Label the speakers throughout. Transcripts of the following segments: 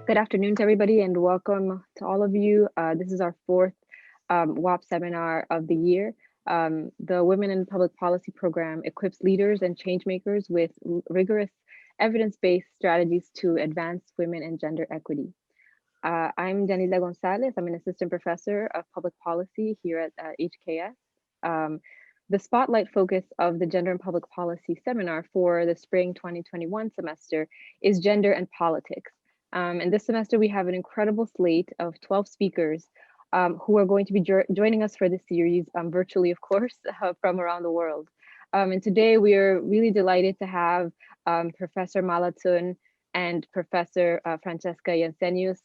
Speaker 1: Good afternoon to everybody and welcome to all of you. This is our fourth WAP seminar of the year. The Women in Public Policy program equips leaders and change makers with rigorous evidence-based strategies to advance women and gender equity. I'm Danila Gonzalez. I'm an assistant professor of public policy here at HKS. The spotlight focus of the Gender and Public Policy seminar for the spring 2021 semester is gender and politics. And this semester, we have an incredible slate of 12 speakers who are going to be joining us for this series virtually, of course, from around the world. And today we are really delighted to have Professor Htun and Professor Francesca Jensenius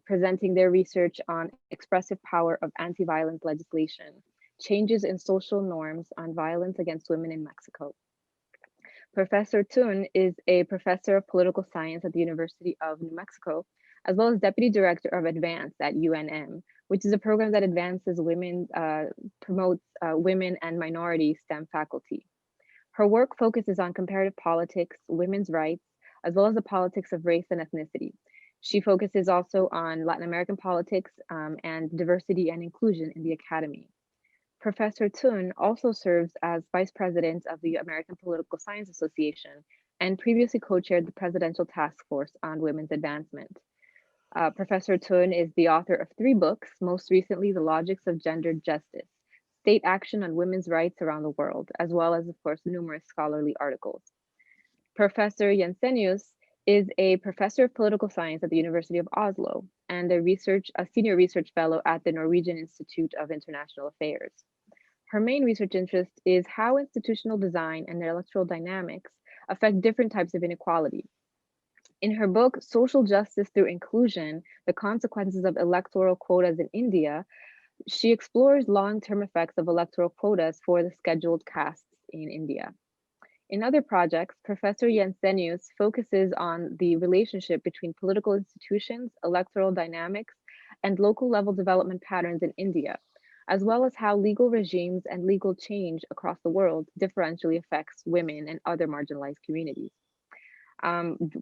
Speaker 1: presenting their research on expressive power of anti-violence legislation, changes in social norms on violence against women in Mexico. Professor Htun is a professor of political science at the University of New Mexico, as well as deputy director of ADVANCE at UNM, which is a program that advances women, promotes women and minority STEM faculty. Her work focuses on comparative politics, women's rights, as well as the politics of race and ethnicity. She focuses also on Latin American politics and diversity and inclusion in the academy. Professor Htun also serves as vice president of the American Political Science Association and previously co-chaired the Presidential Task Force on Women's Advancement. Professor Htun is the author of 3 books, most recently The Logics of Gender Justice, State Action on Women's Rights Around the World, as well as, of course, numerous scholarly articles. Professor Jensenius is a professor of political science at the University of Oslo and a senior research fellow at the Norwegian Institute of International Affairs. Her main research interest is how institutional design and electoral dynamics affect different types of inequality. In her book, Social Justice Through Inclusion, The Consequences of Electoral Quotas in India, she explores long-term effects of electoral quotas for the scheduled castes in India. In other projects, Professor Jensenius focuses on the relationship between political institutions, electoral dynamics, and local level development patterns in India, as well as how legal regimes and legal change across the world differentially affects women and other marginalized communities.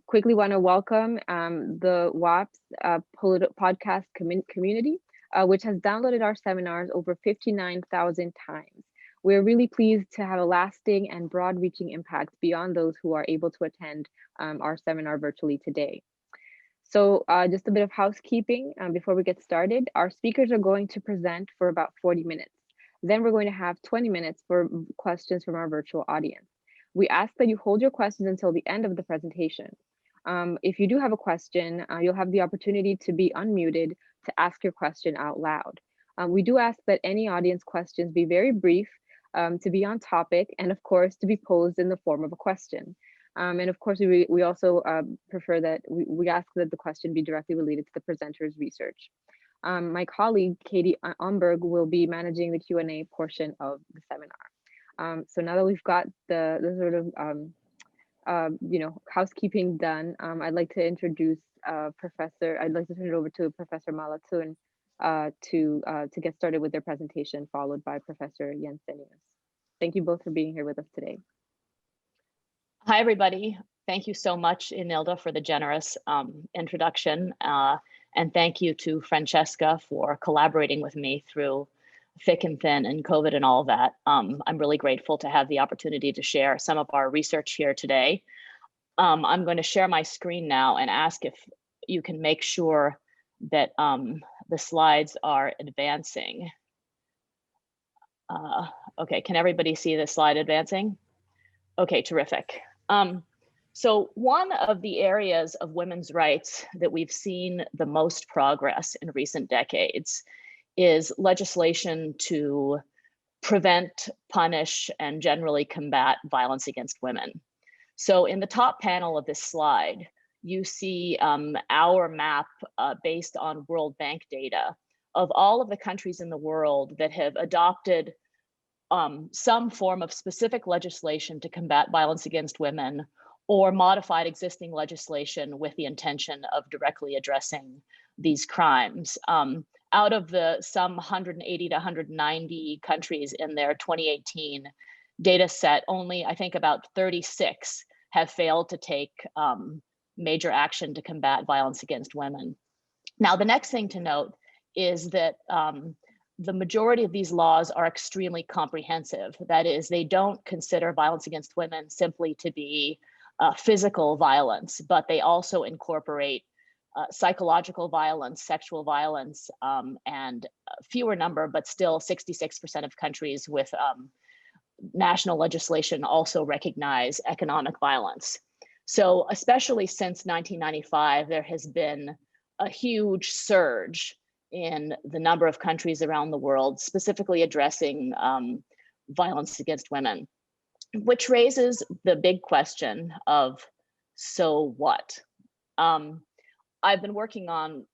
Speaker 1: Quickly want to welcome the WAPS podcast community, which has downloaded our seminars over 59,000 times. We're really pleased to have a lasting and broad-reaching impact beyond those who are able to attend our seminar virtually today. So just a bit of housekeeping before we get started. Our speakers are going to present for about 40 minutes. Then we're going to have 20 minutes for questions from our virtual audience. We ask that you hold your questions until the end of the presentation. If you do have a question, you'll have the opportunity to be unmuted to ask your question out loud. We do ask that any audience questions be very brief, to be on topic, and of course, to be posed in the form of a question. And of course, we also prefer that we ask that the question be directly related to the presenter's research. My colleague, Katie Umberg, will be managing the Q&A portion of the seminar. So now that we've got the sort of housekeeping done, I'd like to introduce I'd like to turn it over to Professor Htun to get started with their presentation, followed by Professor Jensenius. Thank you both for being here with us today.
Speaker 2: Hi, everybody. Thank you so much, Inilda, for the generous introduction. And thank you to Francesca for collaborating with me through thick and thin and COVID and all of that. I'm really grateful to have the opportunity to share some of our research here today. I'm going to share my screen now and ask if you can make sure that the slides are advancing. Okay, can everybody see the slide advancing? Okay, terrific. So one of the areas of women's rights that we've seen the most progress in recent decades is legislation to prevent, punish, and generally combat violence against women. So in the top panel of this slide, you see our map based on World Bank data of all of the countries in the world that have adopted some form of specific legislation to combat violence against women or modified existing legislation with the intention of directly addressing these crimes. Out of the some 180 to 190 countries in their 2018 data set, only I think about 36 have failed to take major action to combat violence against women. Now, the next thing to note is that the majority of these laws are extremely comprehensive. That is, they don't consider violence against women simply to be physical violence, but they also incorporate psychological violence, sexual violence, and fewer number, but still 66% of countries with national legislation also recognize economic violence. So especially since 1995, there has been a huge surge in the number of countries around the world specifically addressing violence against women, which raises the big question of, so what? I've been working on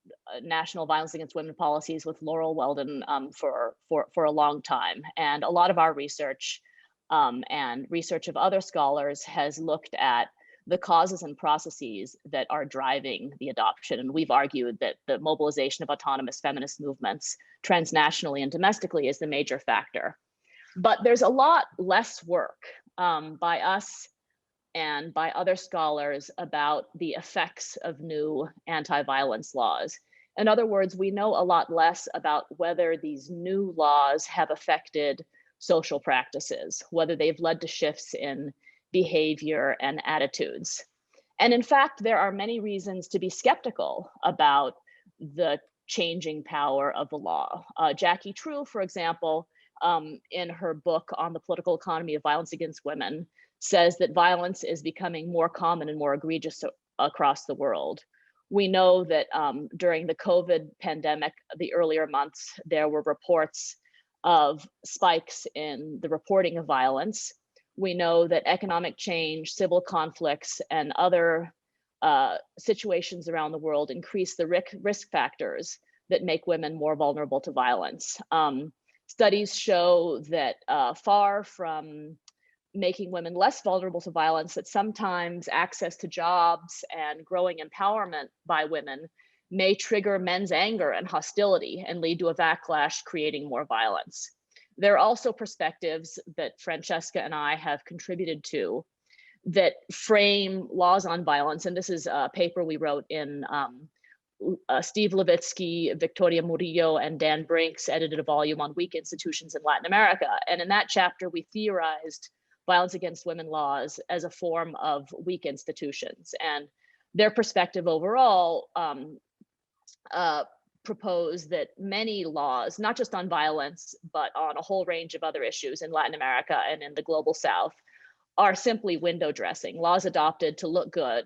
Speaker 2: national violence against women policies with Laurel Weldon for a long time, and a lot of our research and research of other scholars has looked at the causes and processes that are driving the adoption. And we've argued that the mobilization of autonomous feminist movements transnationally and domestically is the major factor. But there's a lot less work by us and by other scholars about the effects of new anti-violence laws. In other words, we know a lot less about whether these new laws have affected social practices, whether they've led to shifts in behavior and attitudes. And in fact, there are many reasons to be skeptical about the changing power of the law. Jackie True, for example, in her book on the political economy of violence against women, says that violence is becoming more common and more egregious across the world. We know that during the COVID pandemic, the earlier months, there were reports of spikes in the reporting of violence. We know that economic change, civil conflicts, and other situations around the world increase the risk factors that make women more vulnerable to violence. Studies show that far from making women less vulnerable to violence, that sometimes access to jobs and growing empowerment by women may trigger men's anger and hostility and lead to a backlash, creating more violence. There are also perspectives that Francesca and I have contributed to that frame laws on violence. And this is a paper we wrote in Steve Levitsky, Victoria Murillo, and Dan Brinks edited a volume on weak institutions in Latin America. And in that chapter, we theorized violence against women laws as a form of weak institutions. And their perspective overall propose that many laws, not just on violence, but on a whole range of other issues in Latin America and in the global South, are simply window dressing, laws adopted to look good,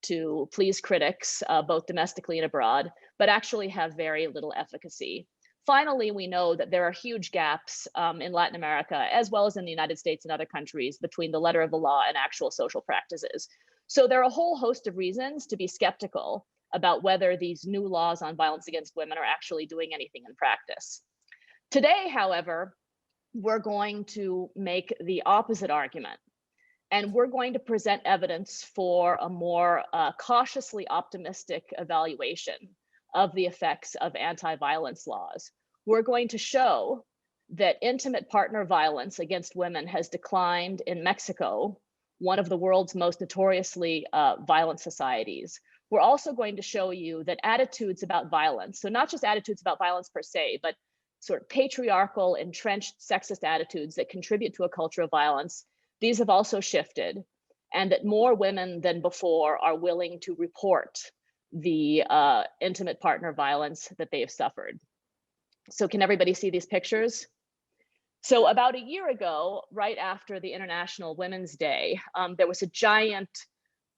Speaker 2: to please critics, both domestically and abroad, but actually have very little efficacy. Finally, we know that there are huge gaps in Latin America, as well as in the United States and other countries, between the letter of the law and actual social practices. So there are a whole host of reasons to be skeptical about whether these new laws on violence against women are actually doing anything in practice. Today, however, we're going to make the opposite argument. And we're going to present evidence for a more cautiously optimistic evaluation of the effects of anti-violence laws. We're going to show that intimate partner violence against women has declined in Mexico, one of the world's most notoriously violent societies. We're also going to show you that attitudes about violence, so not just attitudes about violence per se, but sort of patriarchal, entrenched sexist attitudes that contribute to a culture of violence, these have also shifted, and that more women than before are willing to report the intimate partner violence that they have suffered. So can everybody see these pictures? So about a year ago, right after the International Women's Day, there was a giant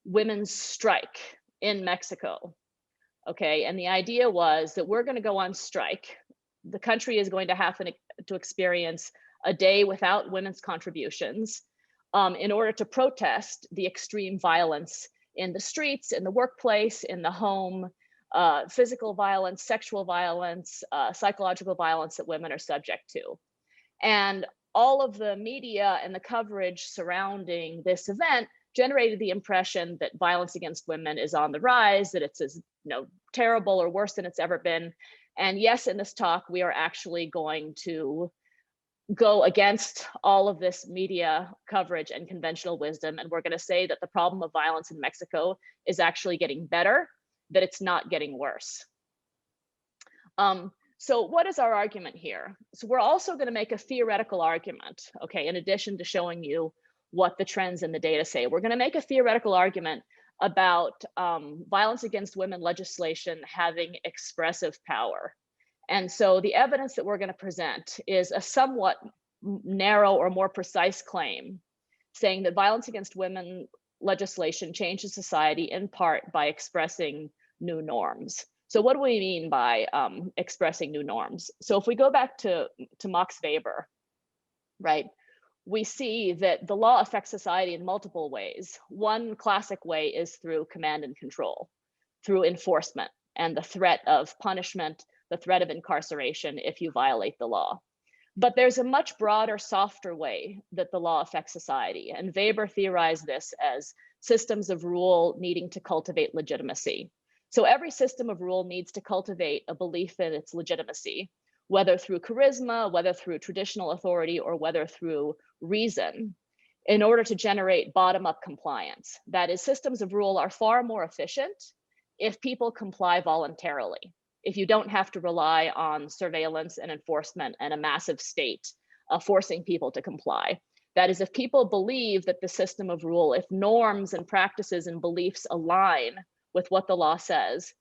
Speaker 2: women's strike in Mexico. Okay, and the idea was that we're going to go on strike. The country is going to have to experience a day without women's contributions in order to protest the extreme violence in the streets, in the workplace, in the home, physical violence, sexual violence, psychological violence that women are subject to. And all of the media and the coverage surrounding this event generated the impression that violence against women is on the rise, that it's as terrible or worse than it's ever been. And yes, in this talk, we are actually going to go against all of this media coverage and conventional wisdom, and we're going to say that the problem of violence in Mexico is actually getting better, that it's not getting worse. So what is our argument here? So we're also going to make a theoretical argument, okay, in addition to showing you what the trends in the data say. We're going to make a theoretical argument about violence against women legislation having expressive power. And so the evidence that we're going to present is a somewhat narrow or more precise claim saying that violence against women legislation changes society in part by expressing new norms. So what do we mean by expressing new norms? So if we go back to Max Weber, right, we see that the law affects society in multiple ways. One classic way is through command and control, through enforcement and the threat of punishment, the threat of incarceration if you violate the law. But there's a much broader, softer way that the law affects society. And Weber theorized this as systems of rule needing to cultivate legitimacy. So every system of rule needs to cultivate a belief in its legitimacy, whether through charisma, whether through traditional authority, or whether through reason, in order to generate bottom-up compliance. That is, systems of rule are far more efficient if people comply voluntarily, if you don't have to rely on surveillance and enforcement and a massive state forcing people to comply. That is, if people believe that the system of rule, if norms and practices and beliefs align with what the law says,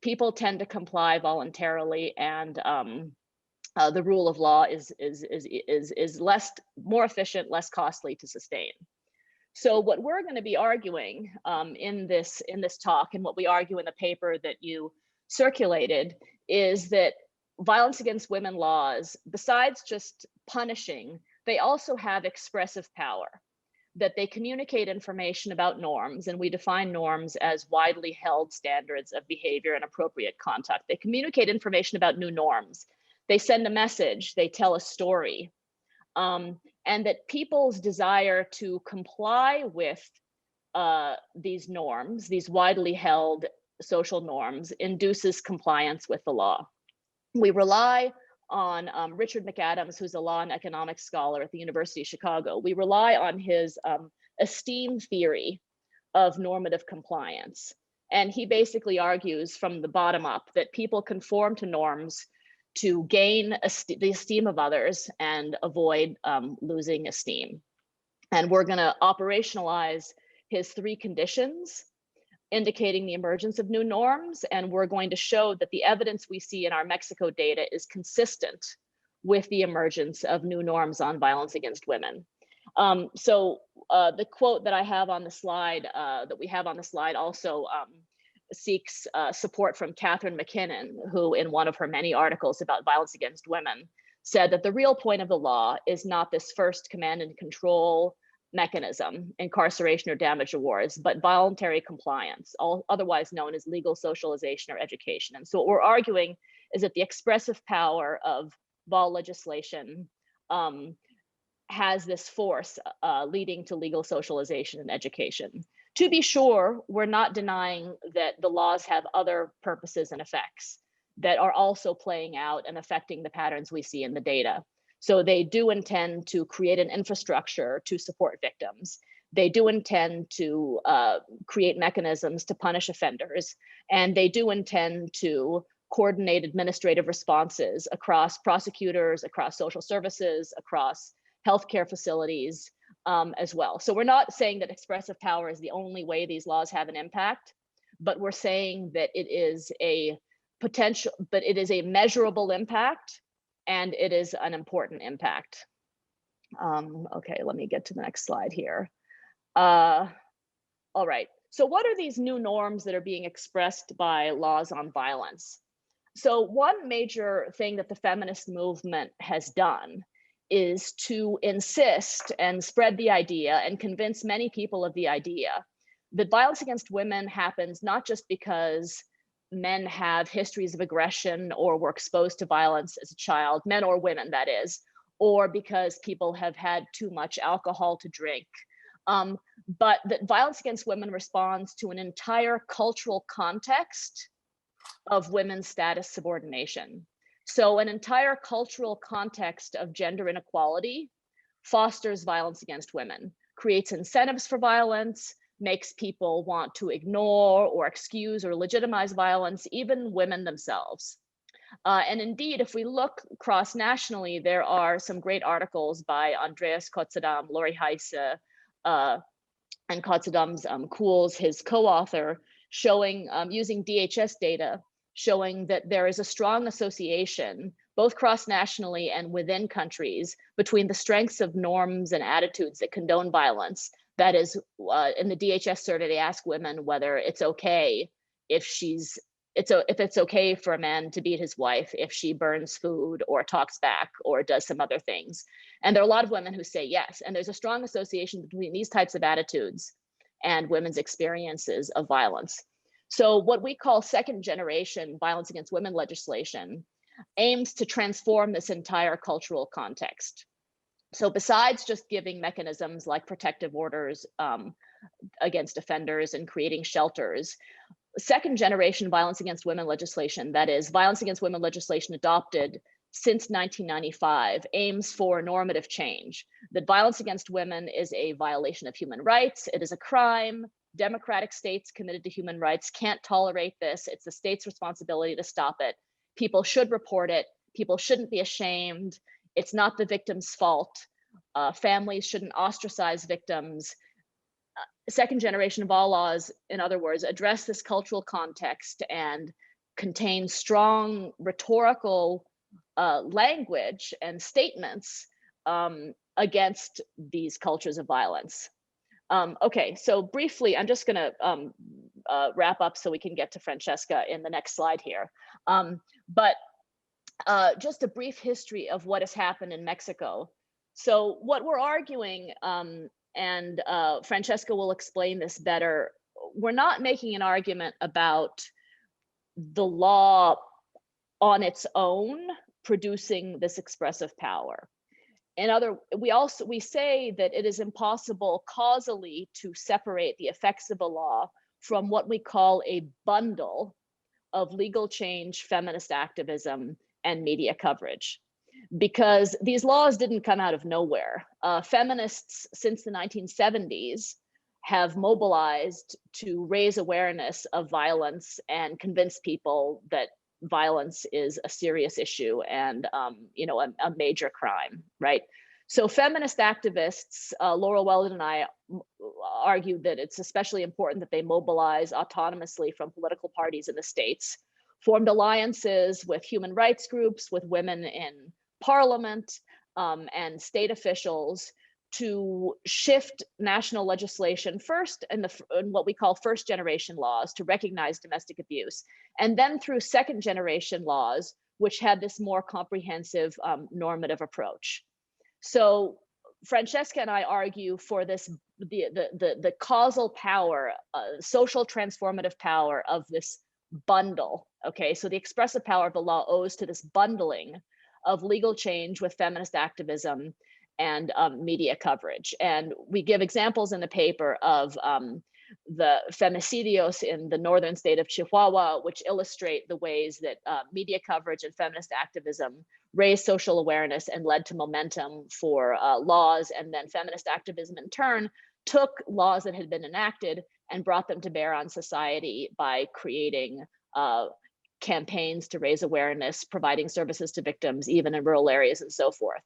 Speaker 2: people tend to comply voluntarily, and the rule of law is more efficient, less costly to sustain. So what we're going to be arguing in this talk, and what we argue in the paper that you circulated, is that violence against women laws, besides just punishing, they also have expressive power, that they communicate information about norms, and we define norms as widely held standards of behavior and appropriate conduct. They communicate information about new norms. They send a message, they tell a story, and that people's desire to comply with these norms, these widely held social norms, induces compliance with the law. We rely on Richard McAdams, who's a law and economics scholar at the University of Chicago. We rely on his esteem theory of normative compliance. And he basically argues from the bottom up that people conform to norms to gain the esteem of others and avoid losing esteem. And we're going to operationalize his three conditions indicating the emergence of new norms, and we're going to show that the evidence we see in our Mexico data is consistent with the emergence of new norms on violence against women. So the quote that I have on the slide, that we have on the slide, also seeks support from Catherine McKinnon, who in one of her many articles about violence against women said that the real point of the law is not this first command and control mechanism, incarceration or damage awards, but voluntary compliance, otherwise known as legal socialization or education. And so what we're arguing is that the expressive power of vol legislation has this force leading to legal socialization and education. To be sure, we're not denying that the laws have other purposes and effects that are also playing out and affecting the patterns we see in the data. So they do intend to create an infrastructure to support victims. They do intend to create mechanisms to punish offenders. And they do intend to coordinate administrative responses across prosecutors, across social services, across healthcare facilities as well. So we're not saying that expressive power is the only way these laws have an impact, but we're saying that it is a potential, but it is a measurable impact, and it is an important impact. Okay, let me get to the next slide here. All right, so what are these new norms that are being expressed by laws on violence? So one major thing that the feminist movement has done is to insist and spread the idea and convince many people of the idea that violence against women happens not just because men have histories of aggression or were exposed to violence as a child, men or women, that is, or because people have had too much alcohol to drink, but that violence against women responds to an entire cultural context of women's status subordination. So an entire cultural context of gender inequality fosters violence against women, creates incentives for violence, makes people want to ignore or excuse or legitimize violence, even women themselves. And indeed, if we look cross-nationally, there are some great articles by Andreas Kotzedam, Lori Heise, and Kotzedam's Kuhls, his co-author, showing, using DHS data, showing that there is a strong association, both cross-nationally and within countries, between the strengths of norms and attitudes that condone violence. That is, in the DHS survey, they ask women whether it's okay if if it's okay for a man to beat his wife if she burns food or talks back or does some other things. And there are a lot of women who say yes. And there's a strong association between these types of attitudes and women's experiences of violence. So what we call second generation violence against women legislation aims to transform this entire cultural context. So besides just giving mechanisms like protective orders against offenders and creating shelters, second generation violence against women legislation, that is violence against women legislation adopted since 1995, aims for normative change, that violence against women is a violation of human rights, it is a crime, democratic states committed to human rights can't tolerate this, it's the state's responsibility to stop it, people should report it, people shouldn't be ashamed, it's not the victim's fault, families shouldn't ostracize victims. Second generation of all laws, in other words, address this cultural context and contain strong rhetorical language and statements against these cultures of violence. Okay, so briefly, I'm just gonna wrap up so we can get to Francesca in the next slide here. But just a brief history of what has happened in Mexico. So what we're arguing, and Francesca will explain this better, we're not making an argument about the law on its own producing this expressive power. We say that it is impossible causally to separate the effects of a law from what we call a bundle of legal change, feminist activism, and media coverage. Because these laws didn't come out of nowhere. Feminists since the 1970s have mobilized to raise awareness of violence and convince people that violence is a serious issue and a major crime, right? So feminist activists, Laurel Weldon and I argue that it's especially important that they mobilize autonomously from political parties in the states, formed alliances with human rights groups, with women in parliament and state officials to shift national legislation first in what we call first generation laws to recognize domestic abuse, and then through second generation laws, which had this more comprehensive normative approach. So Francesca and I argue for this, the causal power, social transformative power of this bundle, okay? So the expressive power of the law owes to this bundling of legal change with feminist activism and media coverage. And we give examples in the paper of the femicidios in the northern state of Chihuahua, which illustrate the ways that media coverage and feminist activism raised social awareness and led to momentum for laws. And then feminist activism in turn took laws that had been enacted and brought them to bear on society by creating campaigns to raise awareness, providing services to victims, even in rural areas and so forth.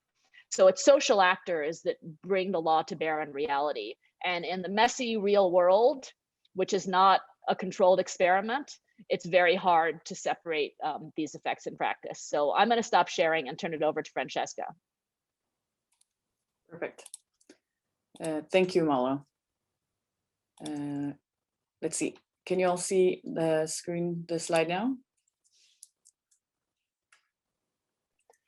Speaker 2: So it's social actors that bring the law to bear on reality. And in the messy real world, which is not a controlled experiment, it's very hard to separate these effects in practice. So I'm going to stop sharing and turn it over to Francesca.
Speaker 3: Perfect. Thank you, Malo. Let's see. Can you all see the screen, the slide now?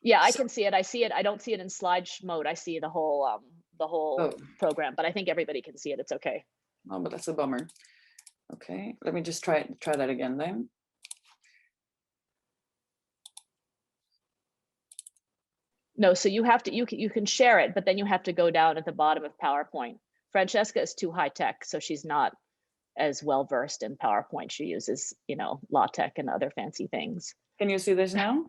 Speaker 2: Yeah, I can see it. I see it. I don't see it in slide mode. I see the whole program, but I think everybody can see it. It's okay.
Speaker 3: Oh, but that's a bummer. Okay, let me just try that again then.
Speaker 2: No, so you have to, you can share it, but then you have to go down at the bottom of PowerPoint. Francesca is too high tech, so she's not as well versed in PowerPoint. She uses, LaTeX and other fancy things.
Speaker 3: Can you see this now?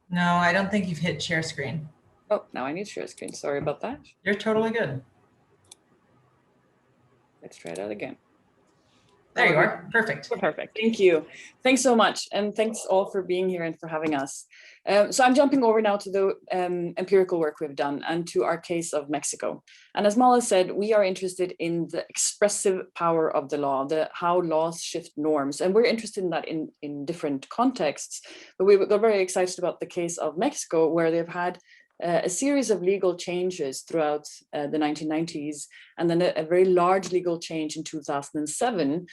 Speaker 4: No, I don't think you've hit share screen.
Speaker 3: Oh, now I need share screen. Sorry about that.
Speaker 4: You're totally good.
Speaker 3: Let's try that again.
Speaker 4: There you are. Perfect.
Speaker 2: Perfect.
Speaker 3: Thank you. Thanks so much. And thanks all for being here and for having us. So I'm jumping over now to the empirical work we've done and to our case of Mexico. And as Mala said, we are interested in the expressive power of the law, how laws shift norms. And we're interested in that in different contexts. But we got very excited about the case of Mexico, where they've had a series of legal changes throughout the 1990s, and then a very large legal change in 2007,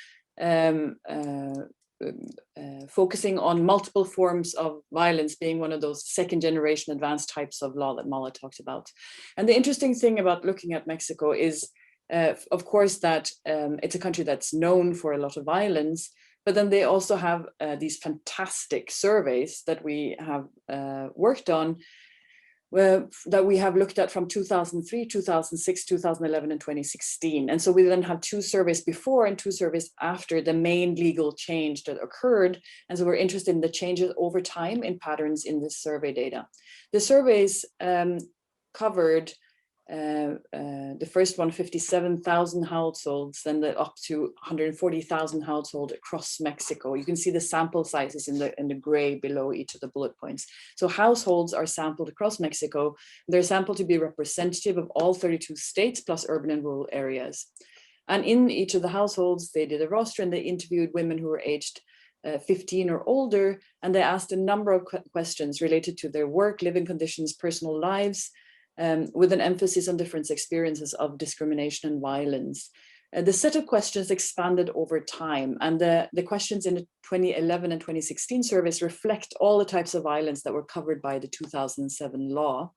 Speaker 3: focusing on multiple forms of violence being one of those second generation advanced types of law that Mala talked about. And the interesting thing about looking at Mexico is, of course, that it's a country that's known for a lot of violence, but then they also have these fantastic surveys that we have worked on, that we have looked at from 2003, 2006, 2011, and 2016. And so we then have 2 surveys before and 2 surveys after the main legal change that occurred. And so we're interested in the changes over time in patterns in this survey data. The surveys covered the first one, 57,000 households, then up to 140,000 households across Mexico. You can see the sample sizes in the gray below each of the bullet points. So households are sampled across Mexico. They're sampled to be representative of all 32 states plus urban and rural areas. And in each of the households, they did a roster and they interviewed women who were aged 15 or older, and they asked a number of questions related to their work, living conditions, personal lives, with an emphasis on different experiences of discrimination and violence. The set of questions expanded over time, and the questions in the 2011 and 2016 surveys reflect all the types of violence that were covered by the 2007 law.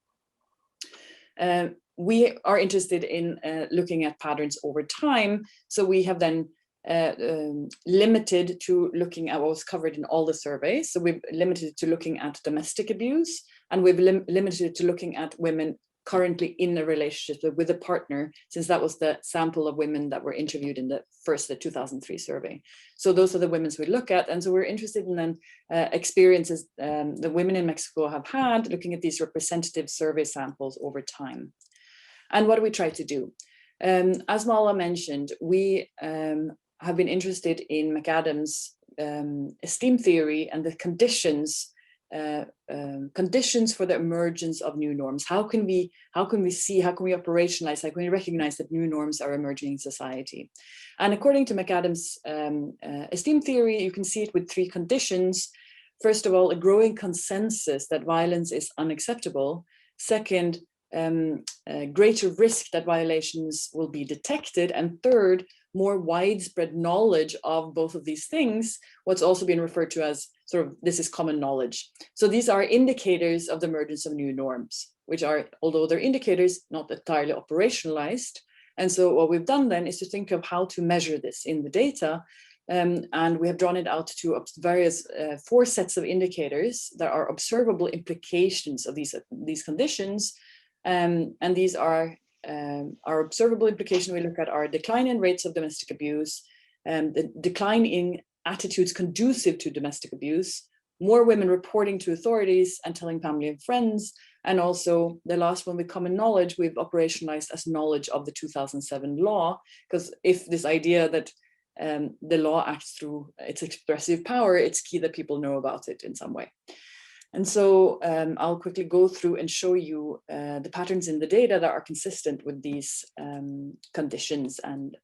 Speaker 3: We are interested in looking at patterns over time, so we have then limited to looking at what was covered in all the surveys. So we've limited to looking at domestic abuse, and we've limited to looking at women currently in a relationship with a partner, since that was the sample of women that were interviewed in the 2003 survey. So those are the women we look at. And so we're interested in then experiences the women in Mexico have had, looking at these representative survey samples over time. And what do we try to do? As Mala mentioned, we have been interested in McAdams' esteem theory and the conditions for the emergence of new norms. How can we operationalize, how can we recognize that new norms are emerging in society? And according to McAdams' esteem theory, you can see it with 3 conditions. First of all, a growing consensus that violence is unacceptable. Second, greater risk that violations will be detected. And third, more widespread knowledge of both of these things, what's also been referred to as this is common knowledge. So these are indicators of the emergence of new norms, which are, although they're indicators, not entirely operationalized. And so what we've done then is to think of how to measure this in the data. And we have drawn it out to various 4 sets of indicators that are observable implications of these conditions. And these are our observable implication we look at are decline in rates of domestic abuse, the decline in attitudes conducive to domestic abuse, more women reporting to authorities and telling family and friends, and also the last one with common knowledge we've operationalized as knowledge of the 2007 law, because if this idea that the law acts through its expressive power, it's key that people know about it in some way. And so I'll quickly go through and show you the patterns in the data that are consistent with these conditions and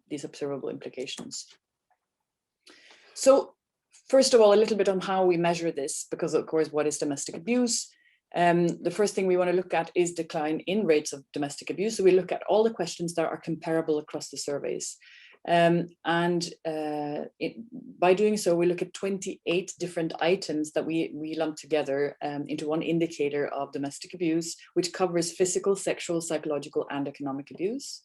Speaker 3: these observable implications. So first of all, a little bit on how we measure this, because of course, what is domestic abuse? The first thing we want to look at is decline in rates of domestic abuse. So we look at all the questions that are comparable across the surveys. By doing so, we look at 28 different items that we lump together into one indicator of domestic abuse, which covers physical, sexual, psychological, and economic abuse.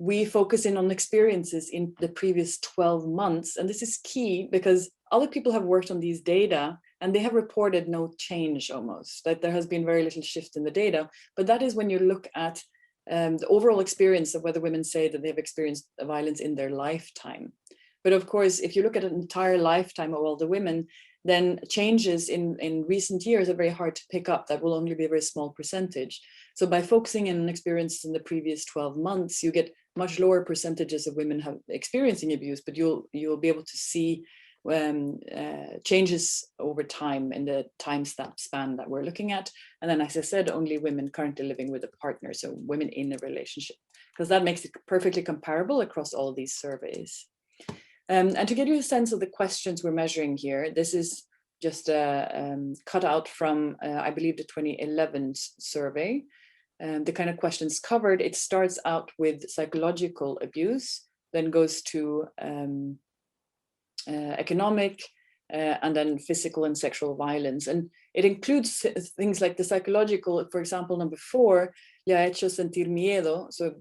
Speaker 3: We focus in on experiences in the previous 12 months. And this is key because other people have worked on these data and they have reported no change almost, that there has been very little shift in the data. But that is when you look at the overall experience of whether women say that they've experienced violence in their lifetime. But of course, if you look at an entire lifetime of all the women, then changes in recent years are very hard to pick up. That will only be a very small percentage. So by focusing in experiences in the previous 12 months, you get much lower percentages of women experiencing abuse, but you'll be able to see changes over time in the time span that we're looking at. And then, as I said, only women currently living with a partner, so women in a relationship, because that makes it perfectly comparable across all these surveys. And to give you a sense of the questions we're measuring here, this is just cut out from, I believe, the 2011 survey. The kind of questions covered, it starts out with psychological abuse, then goes to economic, and then physical and sexual violence. And it includes things like the psychological, for example, number 4, le ha hecho sentir miedo, so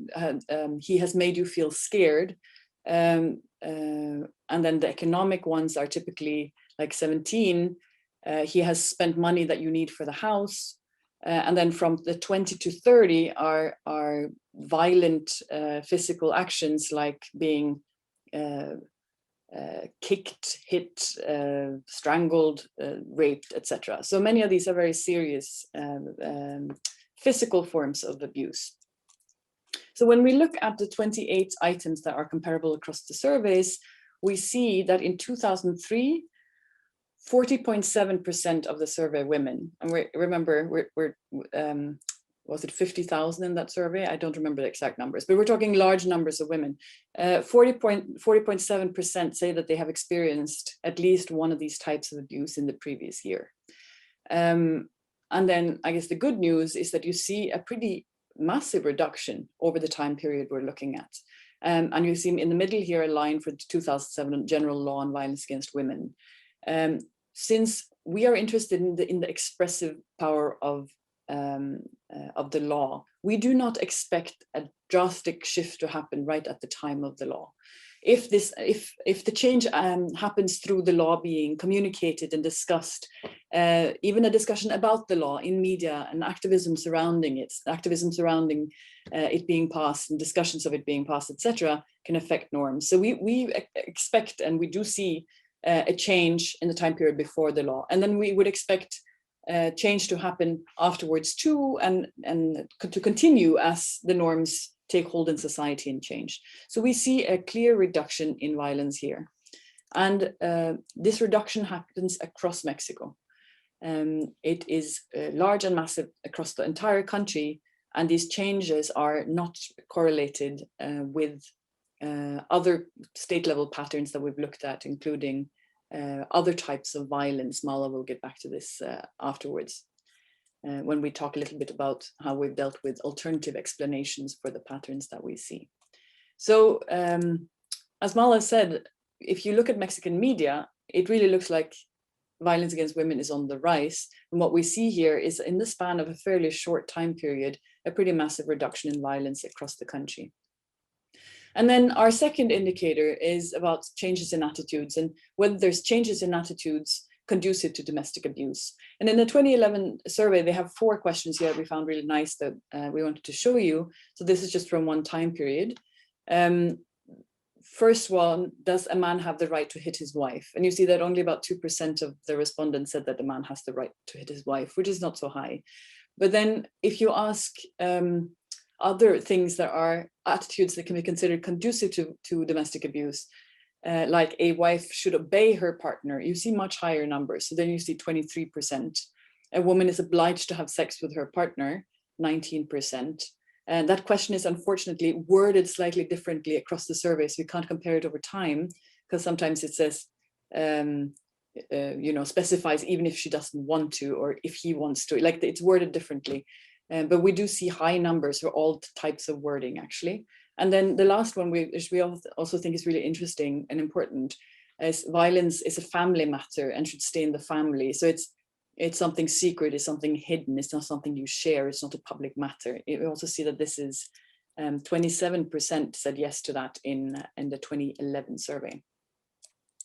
Speaker 3: he has made you feel scared. And then the economic ones are typically like 17, he has spent money that you need for the house. And then from the 20 to 30 are violent physical actions like being kicked, hit, strangled, raped, etc. So many of these are very serious physical forms of abuse. So when we look at the 28 items that are comparable across the surveys, we see that in 2003, 40.7% of the survey women, and remember, was it 50,000 in that survey? I don't remember the exact numbers, but we're talking large numbers of women. 40.7% say that they have experienced at least one of these types of abuse in the previous year. And then I guess the good news is that you see a pretty massive reduction over the time period we're looking at. And you see in the middle here a line for the 2007 General Law on Violence Against Women. Since we are interested in the expressive power of the law, we do not expect a drastic shift to happen right at the time of the law. If the change happens through the law being communicated and discussed, even a discussion about the law in media and activism surrounding it, it being passed and discussions of it being passed, etc., can affect norms. So we expect, and we do see a change in the time period before the law, and then we would expect change to happen afterwards too, and to continue as the norms take hold in society and change. So we see a clear reduction in violence here. And this reduction happens across Mexico. It is large and massive across the entire country, and these changes are not correlated with other state level patterns that we've looked at, including other types of violence. Mala will get back to this afterwards, when we talk a little bit about how we've dealt with alternative explanations for the patterns that we see. So as Mala said, if you look at Mexican media, it really looks like violence against women is on the rise. And what we see here is, in the span of a fairly short time period, a pretty massive reduction in violence across the country. And then our second indicator is about changes in attitudes, and whether there's changes in attitudes conducive to domestic abuse. And in the 2011 survey, they have 4 questions here we found really nice that we wanted to show you. So this is just from one time period. First one, does a man have the right to hit his wife? And you see that only about 2% of the respondents said that the man has the right to hit his wife, which is not so high. But then if you ask other things that are attitudes that can be considered conducive to domestic abuse, like a wife should obey her partner, you see much higher numbers. So then you see 23%. A woman is obliged to have sex with her partner, 19%. And that question is unfortunately worded slightly differently across the survey. So we can't compare it over time, because sometimes it says, specifies even if she doesn't want to, or if he wants to, like it's worded differently. But we do see high numbers for all types of wording, actually. And then the last one, which we also think is really interesting and important, is violence is a family matter and should stay in the family. So it's something secret, it's something hidden, it's not something you share, it's not a public matter. We also see that this is 27% said yes to that in the 2011 survey.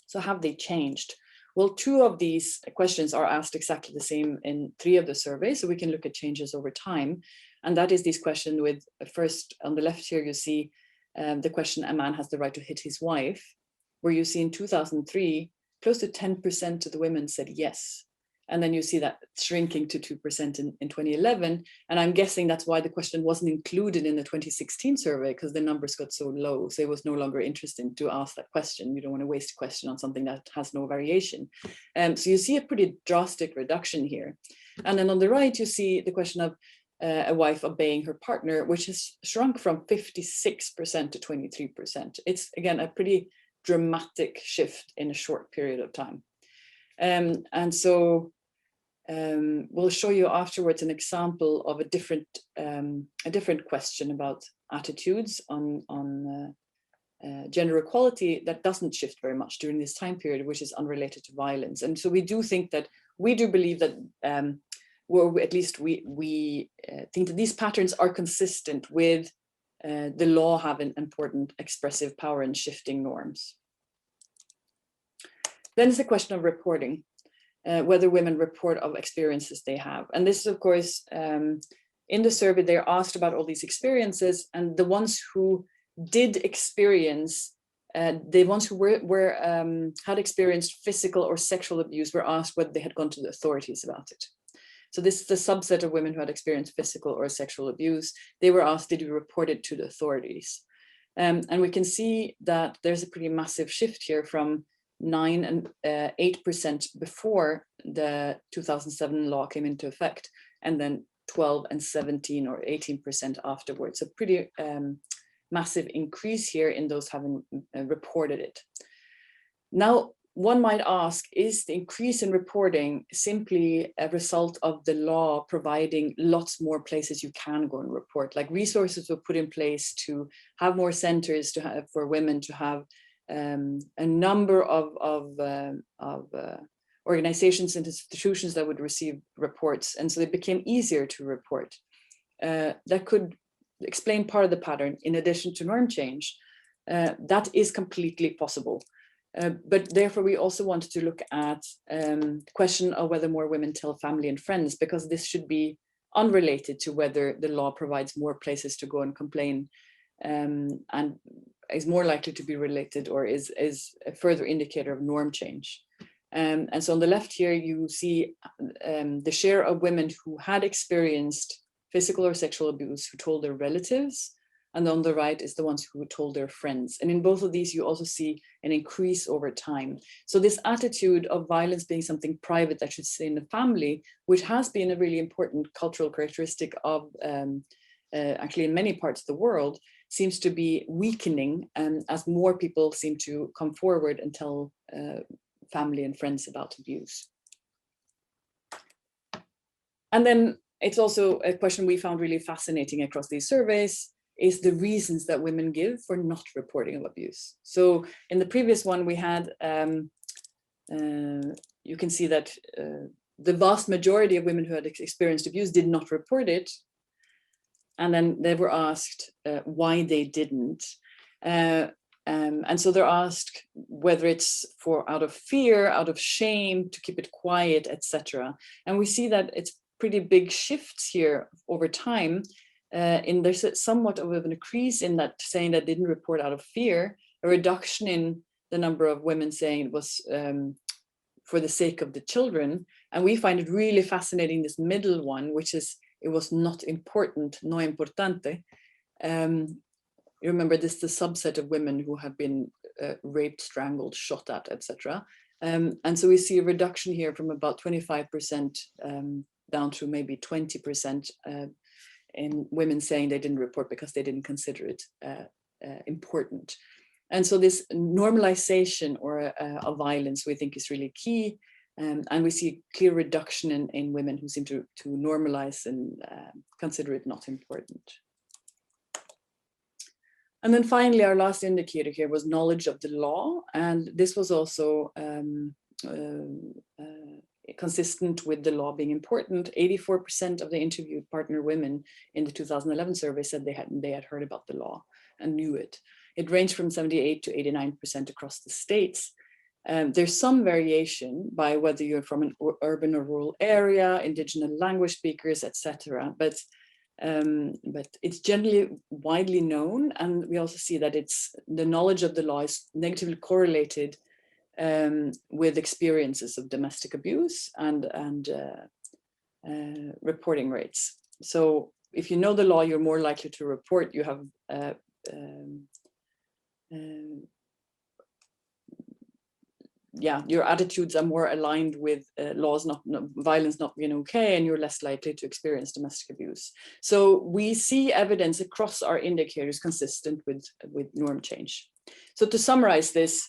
Speaker 3: So have they changed? Well, 2 of these questions are asked exactly the same in 3 of the surveys, so we can look at changes over time. And that is this question with, first on the left here, you see the question, a man has the right to hit his wife, where you see in 2003, close to 10% of the women said yes. And then you see that shrinking to 2% in 2011. And I'm guessing that's why the question wasn't included in the 2016 survey, because the numbers got so low. So it was no longer interesting to ask that question. You don't want to waste a question on something that has no variation. So you see a pretty drastic reduction here. And then on the right, you see the question of a wife obeying her partner, which has shrunk from 56% to 23%. It's, again, a pretty dramatic shift in a short period of time. And so we'll show you afterwards an example of a different question about attitudes on gender equality that doesn't shift very much during this time period, which is unrelated to violence. And so we do believe that, or at least we think that these patterns are consistent with the law having important expressive power in shifting norms. Then it's a question of reporting, whether women report of experiences they have. And this is, of course, in the survey, they're asked about all these experiences, and the ones who did experience, the ones who had experienced physical or sexual abuse were asked whether they had gone to the authorities about it. So this is the subset of women who had experienced physical or sexual abuse. They were asked, did you report it to the authorities? And we can see that there's a pretty massive shift here from 9% and 8% before the 2007 law came into effect, and then 12 and 17 or 18% afterwards. So pretty massive increase here in those having reported it. Now, one might ask, is the increase in reporting simply a result of the law providing lots more places you can go and report? Like resources were put in place to have more centers for women to have a number of organizations and institutions that would receive reports. And so it became easier to report. That could explain part of the pattern in addition to norm change. That is completely possible. But therefore, we also wanted to look at the question of whether more women tell family and friends, because this should be unrelated to whether the law provides more places to go and complain, and is more likely to be related or is a further indicator of norm change. And so on the left here, you see the share of women who had experienced physical or sexual abuse who told their relatives, and on the right is the ones who told their friends. And in both of these, you also see an increase over time. So this attitude of violence being something private that should stay in the family, which has been a really important cultural characteristic of actually in many parts of the world, seems to be weakening as more people seem to come forward and tell family and friends about abuse. And then it's also a question we found really fascinating across these surveys, is the reasons that women give for not reporting of abuse. So in the previous one we had, you can see that the vast majority of women who had experienced abuse did not report it. And then they were asked why they didn't. And so they're asked whether it's out of fear, out of shame, to keep it quiet, etc. And we see that it's pretty big shifts here over time. There's somewhat of an increase in that saying that didn't report out of fear, a reduction in the number of women saying it was for the sake of the children. And we find it really fascinating, this middle one, which is it was not important, no importante. You remember this, the subset of women who have been raped, strangled, shot at, etc. And so we see a reduction here from about 25% down to maybe 20% in women saying they didn't report because they didn't consider it important. And so this normalization of violence we think is really key. And we see a clear reduction in women who seem to normalize and consider it not important. And then finally, our last indicator here was knowledge of the law. And this was also consistent with the law being important. 84% of the interviewed partner women in the 2011 survey said they had heard about the law and knew it. It ranged from 78 to 89% across the states. There's some variation by whether you're from an urban or rural area, indigenous language speakers, etc. But it's generally widely known, and we also see that the knowledge of the law is negatively correlated with experiences of domestic abuse and reporting rates. So if you know the law, you're more likely to report. You have your attitudes are more aligned with laws, violence not being okay, and you're less likely to experience domestic abuse. So we see evidence across our indicators consistent with norm change. So to summarize this,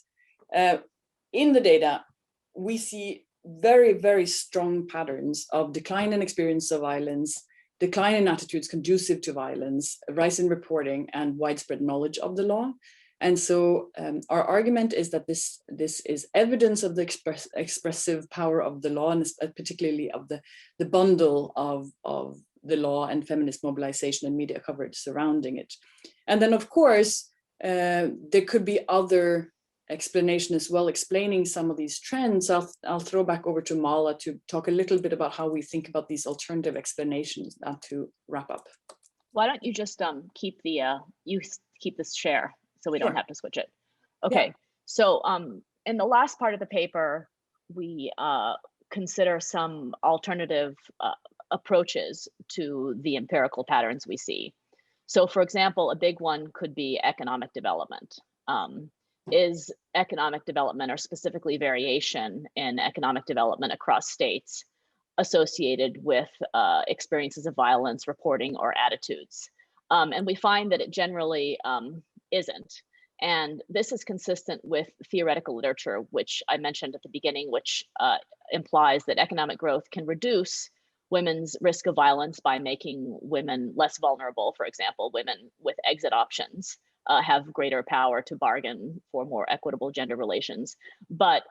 Speaker 3: in the data, we see very, very strong patterns of decline in experience of violence, decline in attitudes conducive to violence, a rise in reporting, and widespread knowledge of the law. And so our argument is that this is evidence of the expressive power of the law, and particularly of the bundle of the law and feminist mobilization and media coverage surrounding it. And then, of course, there could be other explanation as well, explaining some of these trends. I'll throw back over to Mala to talk a little bit about how we think about these alternative explanations and to wrap up.
Speaker 2: Why don't you just keep this share so we don't have to switch it? Okay, yeah. So in the last part of the paper, we consider some alternative approaches to the empirical patterns we see. So for example, a big one could be economic development. Is economic development, or specifically variation in economic development across states, associated with experiences of violence, reporting, or attitudes? And we find that it generally isn't. And this is consistent with theoretical literature, which I mentioned at the beginning, which implies that economic growth can reduce women's risk of violence by making women less vulnerable. For example, women with exit options have greater power to bargain for more equitable gender relations. But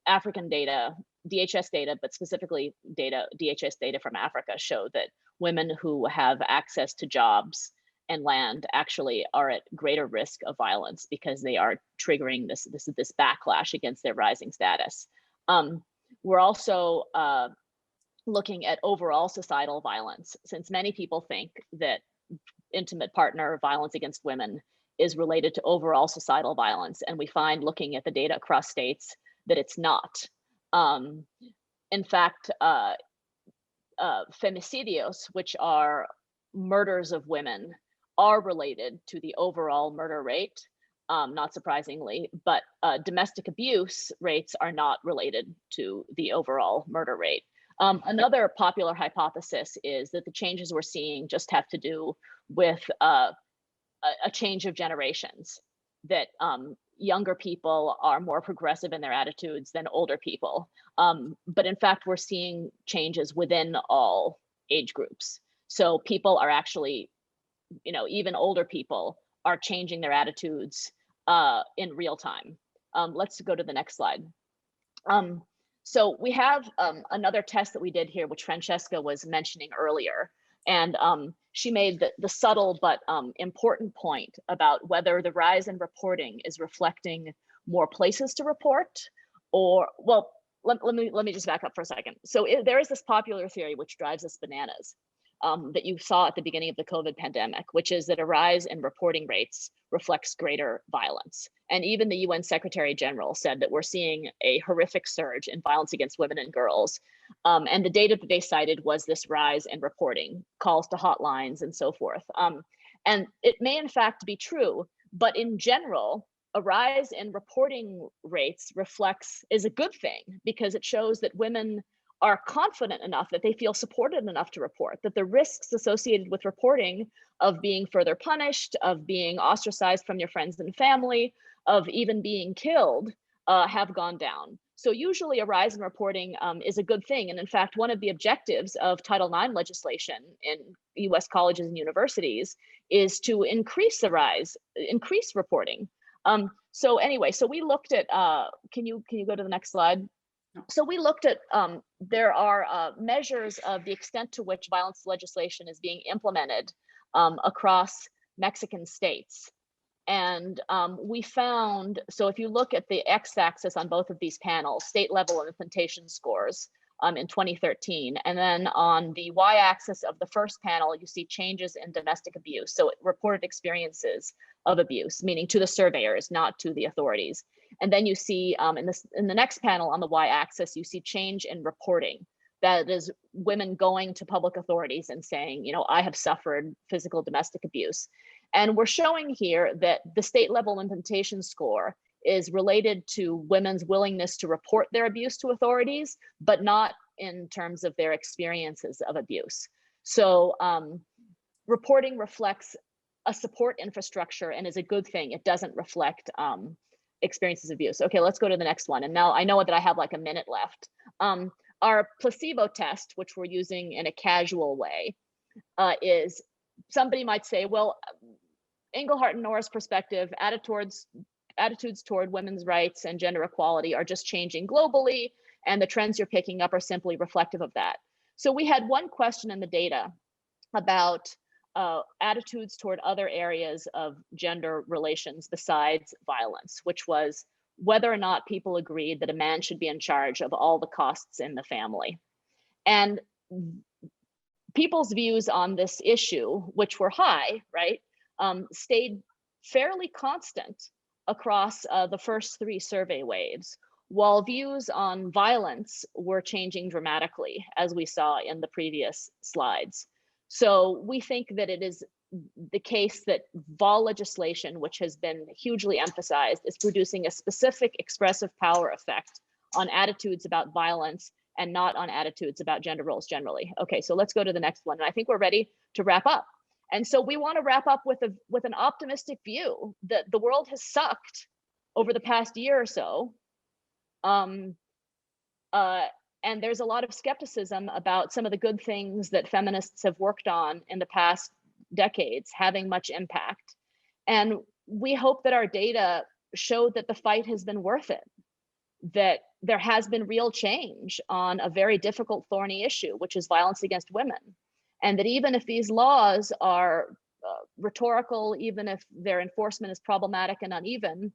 Speaker 2: African data, DHS data, but specifically DHS data from Africa, show that women who have access to jobs and land actually are at greater risk of violence because they are triggering this backlash against their rising status. We're also looking at overall societal violence, since many people think that intimate partner violence against women is related to overall societal violence. And we find, looking at the data across states, that it's not. In fact, femicidios, which are murders of women, are related to the overall murder rate, not surprisingly, but domestic abuse rates are not related to the overall murder rate. Another popular hypothesis is that the changes we're seeing just have to do with a change of generations, that younger people are more progressive in their attitudes than older people. But in fact, we're seeing changes within all age groups. So people are actually, even older people are changing their attitudes in real time. Let's go to the next slide. So we have another test that we did here, which Francesca was mentioning earlier. And she made the subtle but important point about whether the rise in reporting is reflecting more places to report, or, well, let me just back up for a second. So there is this popular theory which drives us bananas that you saw at the beginning of the COVID pandemic, which is that a rise in reporting rates reflects greater violence. And even the UN Secretary General said that we're seeing a horrific surge in violence against women and girls. And the data that they cited was this rise in reporting, calls to hotlines and so forth. And it may in fact be true, but in general, a rise in reporting rates is a good thing, because it shows that women are confident enough, that they feel supported enough to report, that the risks associated with reporting of being further punished, of being ostracized from your friends and family, of even being killed have gone down. So usually a rise in reporting is a good thing. And in fact, one of the objectives of Title IX legislation in US colleges and universities is to increase reporting. So anyway, so we looked at, can you go to the next slide? So we looked at, there are measures of the extent to which violence legislation is being implemented across Mexican states. And we found, so if you look at the x-axis on both of these panels, state level implementation scores in 2013, and then on the y-axis of the first panel, you see changes in domestic abuse. So reported experiences of abuse, meaning to the surveyors, not to the authorities. And then you see in the next panel on the y-axis, you see change in reporting. That is women going to public authorities and saying, you know, I have suffered physical domestic abuse. And we're showing here that the state level implementation score is related to women's willingness to report their abuse to authorities, but not in terms of their experiences of abuse. So reporting reflects a support infrastructure and is a good thing. It doesn't reflect experiences of abuse. Okay, let's go to the next one. And now I know that I have like a minute left. Our placebo test, which we're using in a casual way, is somebody might say, well, Engelhardt and Nora's perspective, attitudes toward women's rights and gender equality are just changing globally, and the trends you're picking up are simply reflective of that. So we had one question in the data about attitudes toward other areas of gender relations besides violence, which was whether or not people agreed that a man should be in charge of all the costs in the family. And people's views on this issue, which were high, right, stayed fairly constant across the first 3 survey waves, while views on violence were changing dramatically, as we saw in the previous slides. So we think that it is the case that vol legislation, which has been hugely emphasized, is producing a specific expressive power effect on attitudes about violence and not on attitudes about gender roles generally. Okay, so let's go to the next one. And I think we're ready to wrap up. And so we want to wrap up with an optimistic view that the world has sucked over the past year or so. And there's a lot of skepticism about some of the good things that feminists have worked on in the past decades having much impact. And we hope that our data show that the fight has been worth it, that there has been real change on a very difficult, thorny issue, which is violence against women. And that even if these laws are rhetorical, even if their enforcement is problematic and uneven,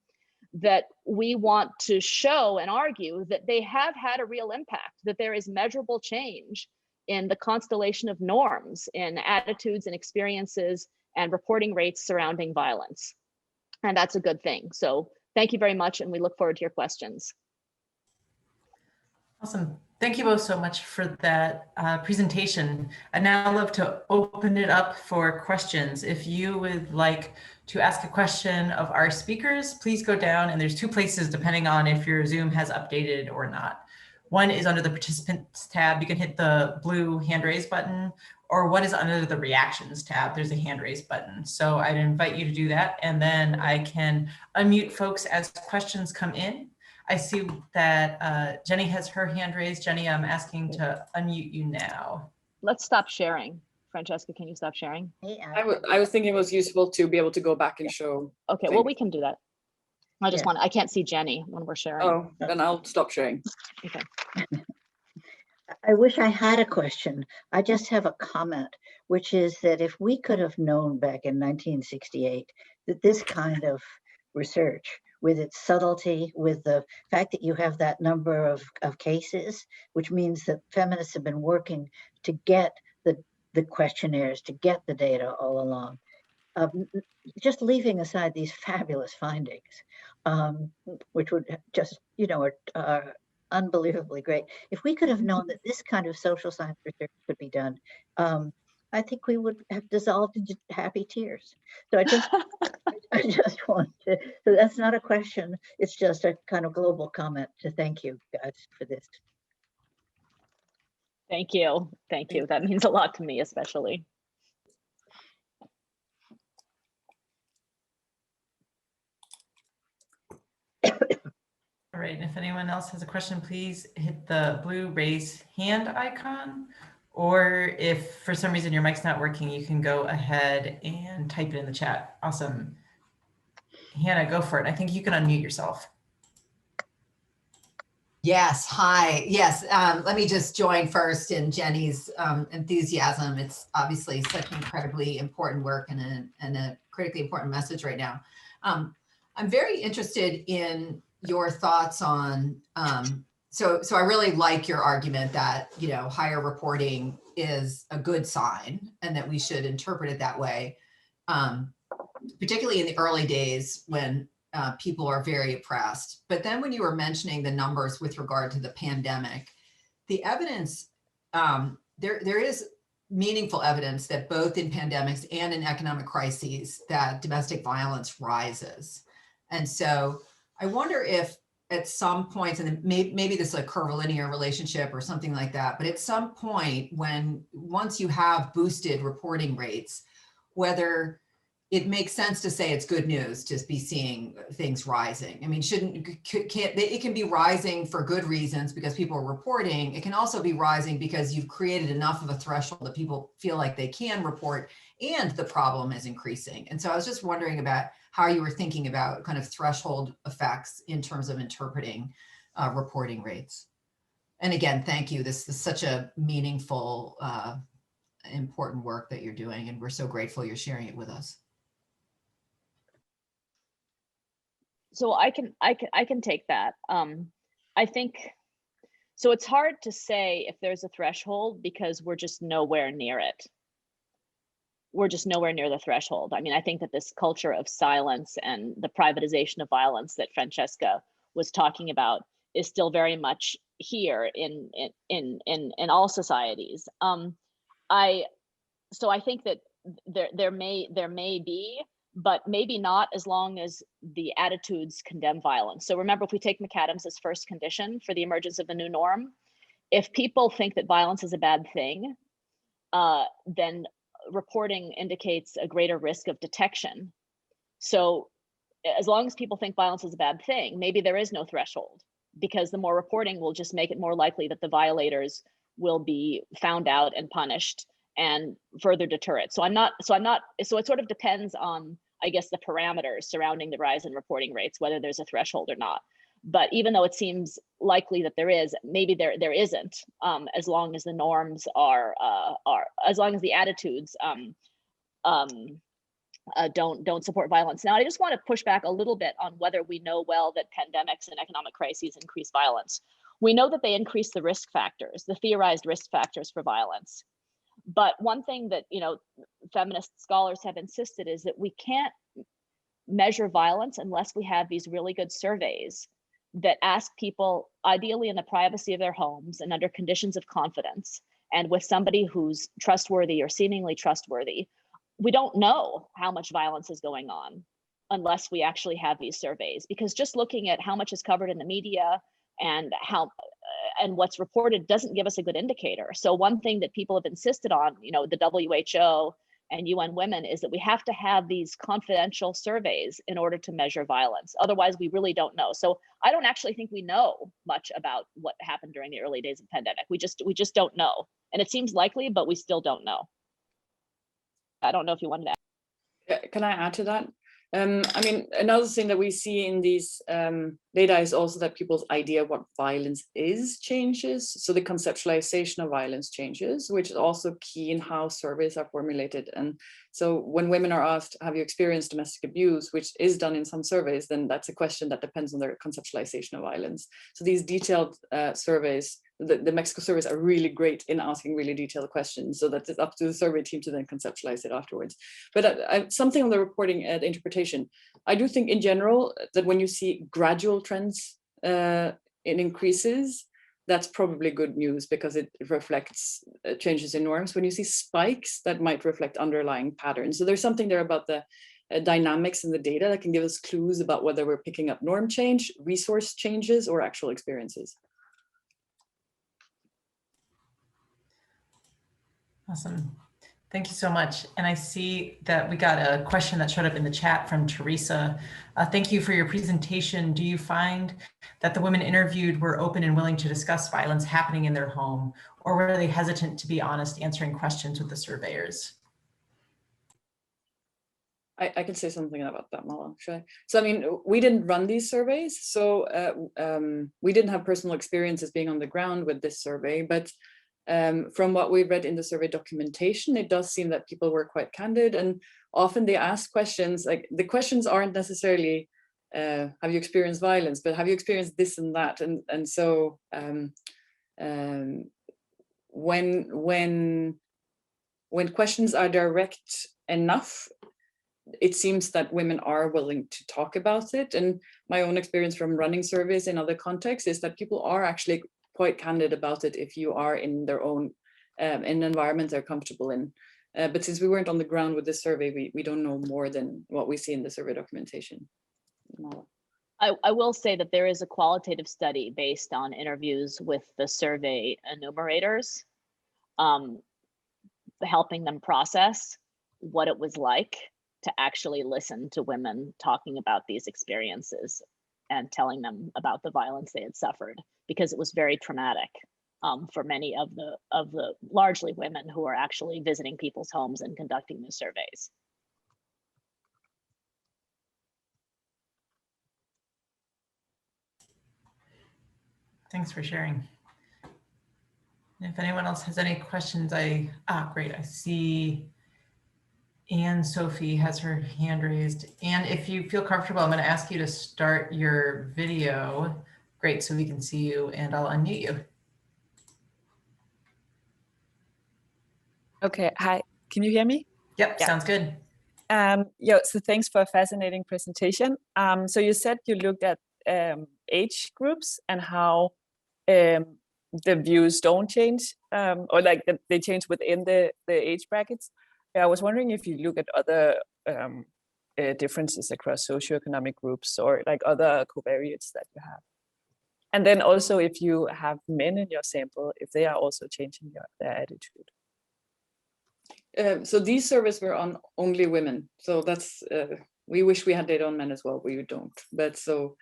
Speaker 2: that we want to show and argue that they have had a real impact, that there is measurable change in the constellation of norms, in attitudes and experiences and reporting rates surrounding violence. And that's a good thing. So thank you very much, and we look forward to your questions.
Speaker 4: Awesome. Thank you both so much for that presentation. I'd now love to open it up for questions. If you would like to ask a question of our speakers, please go down, and there's 2 places depending on if your Zoom has updated or not. One is under the participants tab. You can hit the blue hand raise button, or one is under the reactions tab. There's a hand raise button. So I'd invite you to do that. And then I can unmute folks as questions come in. I see that Jenny has her hand raised. Jenny, I'm asking to unmute you now.
Speaker 2: Let's stop sharing. Francesca, can you stop sharing?
Speaker 3: I was thinking it was useful to be able to go back and show.
Speaker 2: Okay, well, we can do that. I can't see Jenny when we're sharing.
Speaker 3: Oh, then I'll stop sharing.
Speaker 2: Okay.
Speaker 5: I wish I had a question. I just have a comment, which is that if we could have known back in 1968 that this kind of research, with its subtlety, with the fact that you have that number of cases, which means that feminists have been working to get the questionnaires, to get the data all along. Just leaving aside these fabulous findings, which would just, are unbelievably great. If we could have known that this kind of social science research could be done, I think we would have dissolved into happy tears. So I just want to, so that's not a question. It's just a kind of global comment to thank you guys for this.
Speaker 2: Thank you. Thank you. That means a lot to me, especially.
Speaker 4: All right, and if anyone else has a question, please hit the blue raise hand icon. Or if for some reason your mic's not working, you can go ahead and type it in the chat. Awesome. Hannah, go for it. I think you can unmute yourself.
Speaker 6: Yes, hi. Yes, let me just join first in Jenny's enthusiasm. It's obviously such incredibly important work and a critically important message right now. I'm very interested in your thoughts on, so I really like your argument that, higher reporting is a good sign and that we should interpret it that way, particularly in the early days when people are very oppressed. But then when you were mentioning the numbers with regard to the pandemic, the evidence, there is meaningful evidence that both in pandemics and in economic crises that domestic violence rises. And so I wonder if at some points, and maybe this is a curvilinear relationship or something like that, but at some point once you have boosted reporting rates, whether it makes sense to say it's good news to be seeing things rising. I mean, it can be rising for good reasons because people are reporting. It can also be rising because you've created enough of a threshold that people feel like they can report and the problem is increasing. And so I was just wondering about how you were thinking about kind of threshold effects in terms of interpreting reporting rates. And again, thank you. This is such a meaningful, important work that you're doing, and we're so grateful you're sharing it with us.
Speaker 2: So I can take that. I think, so it's hard to say if there's a threshold because we're just nowhere near it. We're just nowhere near the threshold. I mean, I think that this culture of silence and the privatization of violence that Francesca was talking about is still very much here in all societies. So I think that there may be, but maybe not as long as the attitudes condemn violence. So remember, if we take McAdams's first condition for the emergence of the new norm, if people think that violence is a bad thing, then reporting indicates a greater risk of detection. So as long as people think violence is a bad thing, maybe there is no threshold, because the more reporting will just make it more likely that the violators will be found out and punished and further deter it. So it sort of depends on, I guess, the parameters surrounding the rise in reporting rates, whether there's a threshold or not. But even though it seems likely that there is, maybe there isn't, as long as the norms are as long as the attitudes don't support violence. Now, I just want to push back a little bit on whether we know well that pandemics and economic crises increase violence. We know that they increase the risk factors, the theorized risk factors for violence. But one thing that, feminist scholars have insisted is that we can't measure violence unless we have these really good surveys that ask people, ideally in the privacy of their homes and under conditions of confidence, and with somebody who's trustworthy or seemingly trustworthy. We don't know how much violence is going on unless we actually have these surveys, because just looking at how much is covered in the media and what's reported doesn't give us a good indicator. So one thing that people have insisted on, the WHO and UN Women, is that we have to have these confidential surveys in order to measure violence. Otherwise, we really don't know. So I don't actually think we know much about what happened during the early days of the pandemic. We just don't know. And it seems likely, but we still don't know. I don't know if you wanted to add.
Speaker 3: Yeah, can I add to that? I mean, another thing that we see in these data is also that people's idea of what violence is changes. So the conceptualization of violence changes, which is also key in how surveys are formulated. And so when women are asked, have you experienced domestic abuse, which is done in some surveys, then that's a question that depends on their conceptualization of violence. So these detailed surveys, the Mexico surveys are really great in asking really detailed questions, so that it's up to the survey team to then conceptualize it afterwards. But something on the reporting and interpretation, I do think in general that when you see gradual trends in increases, that's probably good news because it reflects changes in norms. When you see spikes, that might reflect underlying patterns. So there's something there about the dynamics in the data that can give us clues about whether we're picking up norm change, resource changes, or actual experiences.
Speaker 4: Awesome. Thank you so much. And I see that we got a question that showed up in the chat from Teresa. Thank you for your presentation. Do you find that the women interviewed were open and willing to discuss violence happening in their home, or were they hesitant to be honest answering questions with the surveyors?
Speaker 3: I can say something about that, Mala, should I? So, I mean, we didn't run these surveys, so we didn't have personal experiences being on the ground with this survey, but from what we read in the survey documentation, it does seem that people were quite candid, and often they ask questions, like the questions aren't necessarily, have you experienced violence, but have you experienced this and that? And so when questions are direct enough, it seems that women are willing to talk about it. And my own experience from running surveys in other contexts is that people are actually quite candid about it if you are in their own in an environment they're comfortable in. But since we weren't on the ground with this survey, we don't know more than what we see in the survey documentation.
Speaker 2: I will say that there is a qualitative study based on interviews with the survey enumerators, helping them process what it was like to actually listen to women talking about these experiences and telling them about the violence they had suffered, because it was very traumatic for many of the largely women who are actually visiting people's homes and conducting the surveys.
Speaker 4: Thanks for sharing. If anyone else has any questions, great, I see Anne Sophie has her hand raised. And if you feel comfortable, I'm going to ask you to start your video. Great, so we can see you, and I'll unmute you.
Speaker 7: Okay, hi, can you hear me?
Speaker 4: Yep, yeah. Sounds good.
Speaker 7: Yeah, so thanks for a fascinating presentation. So you said you looked at age groups and how the views don't change, or like they change within the age brackets. I was wondering if you look at other differences across socioeconomic groups or like other covariates that you have. And then also if you have men in your sample, if they are also changing their attitude.
Speaker 3: So these surveys were on only women. So that's, we wish we had data on men as well, but you don't. But so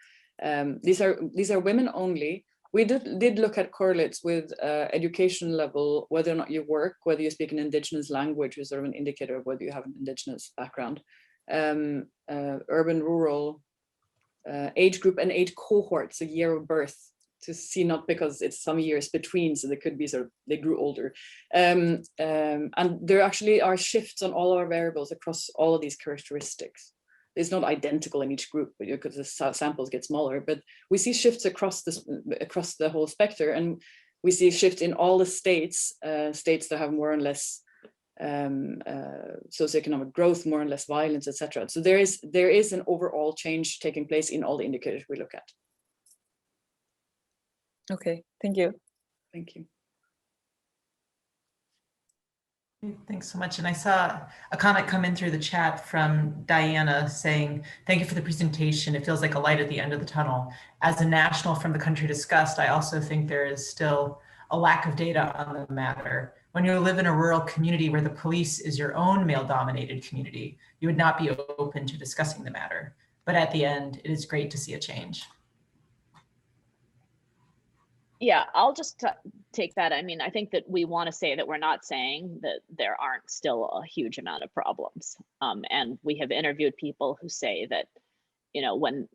Speaker 3: these are women only. We did look at correlates with education level, whether or not you work, whether you speak an indigenous language is sort of an indicator of whether you have an indigenous background, urban, rural, age group and age cohorts, a year of birth, to see, not because it's some years between, so they could be sort of, they grew older. And there actually are shifts on all our variables across all of these characteristics. It's not identical in each group because the samples get smaller, but we see shifts across the whole spectrum, and we see shifts in all the states that have more or less socioeconomic growth, more or less violence, etc. So there is an overall change taking place in all the indicators we look at.
Speaker 7: Okay, thank you.
Speaker 3: Thank you.
Speaker 4: Thanks so much. And I saw a comment come in through the chat from Diana saying, thank you for the presentation. It feels like a light at the end of the tunnel. As a national from the country discussed, I also think there is still a lack of data on the matter. When you live in a rural community where the police is your own male-dominated community, you would not be open to discussing the matter. But at the end, it is great to see a change.
Speaker 2: Yeah, I'll just take that. I mean, I think that we want to say that we're not saying that there aren't still a huge amount of problems. And we have interviewed people who say that, you know, when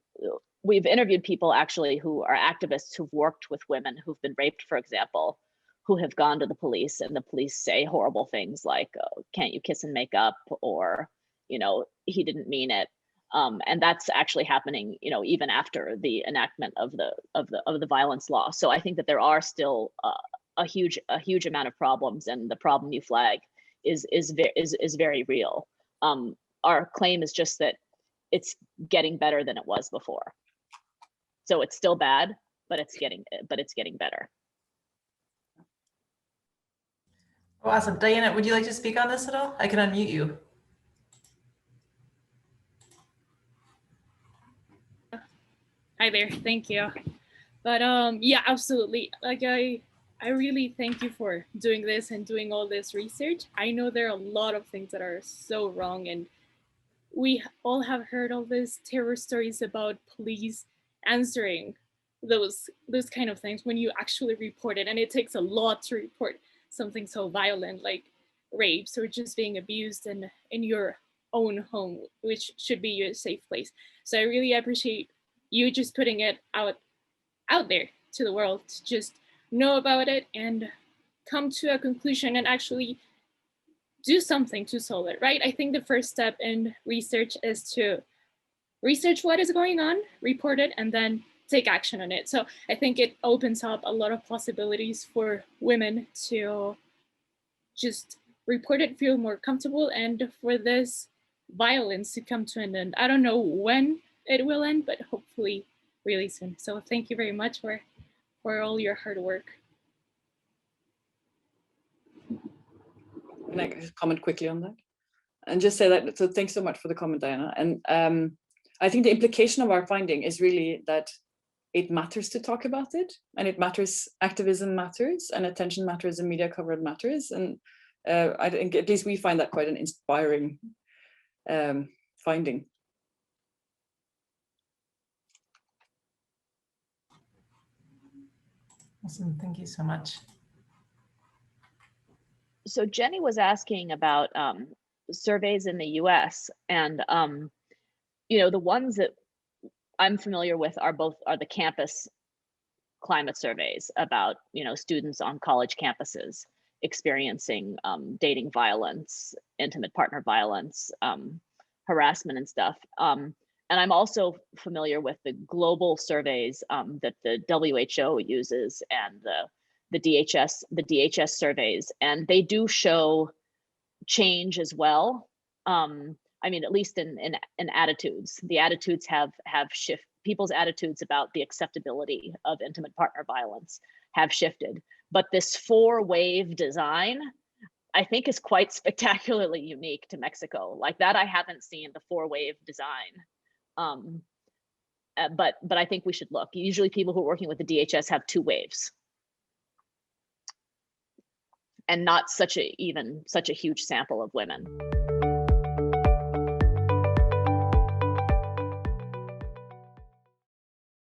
Speaker 2: we've interviewed people actually who are activists who've worked with women who've been raped, for example, who have gone to the police, and the police say horrible things like, oh, can't you kiss and make up? Or, you know, he didn't mean it. And that's actually happening, you know, even after the enactment of the violence law. So I think that there are still a huge amount of problems, and the problem you flag is very real. Our claim is just that it's getting better than it was before. So it's still bad, but it's getting better.
Speaker 4: Oh, awesome. Diana, would you like to speak on this at all? I can unmute you.
Speaker 8: Hi there, thank you. But yeah, absolutely. Like I really thank you for doing this and doing all this research. I know there are a lot of things that are so wrong, and we all have heard all these terror stories about police answering those kind of things when you actually report it, and it takes a lot to report something so violent like rapes or just being abused in your own home, which should be your safe place. So I really appreciate you just putting it out there to the world to just know about it and come to a conclusion and actually do something to solve it, right? I think the first step in research is to research what is going on, report it, and then take action on it. So I think it opens up a lot of possibilities for women to just report it, feel more comfortable, and for this violence to come to an end. I don't know when it will end, but hopefully really soon. So thank you very much for all your hard work.
Speaker 3: Can I comment quickly on that? And just say that, so thanks so much for the comment, Diana. And I think the implication of our finding is really that it matters to talk about it, and it matters, activism matters, and attention matters, and media coverage matters. And I think at least we find that quite an inspiring finding.
Speaker 4: Awesome, thank you so much.
Speaker 2: So Jenny was asking about surveys in the US, and the ones that I'm familiar with are the campus climate surveys about students on college campuses experiencing dating violence, intimate partner violence, harassment and stuff. And I'm also familiar with the global surveys that the WHO uses, and the DHS surveys, and they do show change as well. I mean, at least in attitudes, the attitudes have shifted. People's attitudes about the acceptability of intimate partner violence have shifted. But this 4-wave design, I think, is quite spectacularly unique to Mexico. Like that, I haven't seen the 4-wave design. But I think we should look. Usually people who are working with the DHS have 2 waves. And not such a huge sample of women.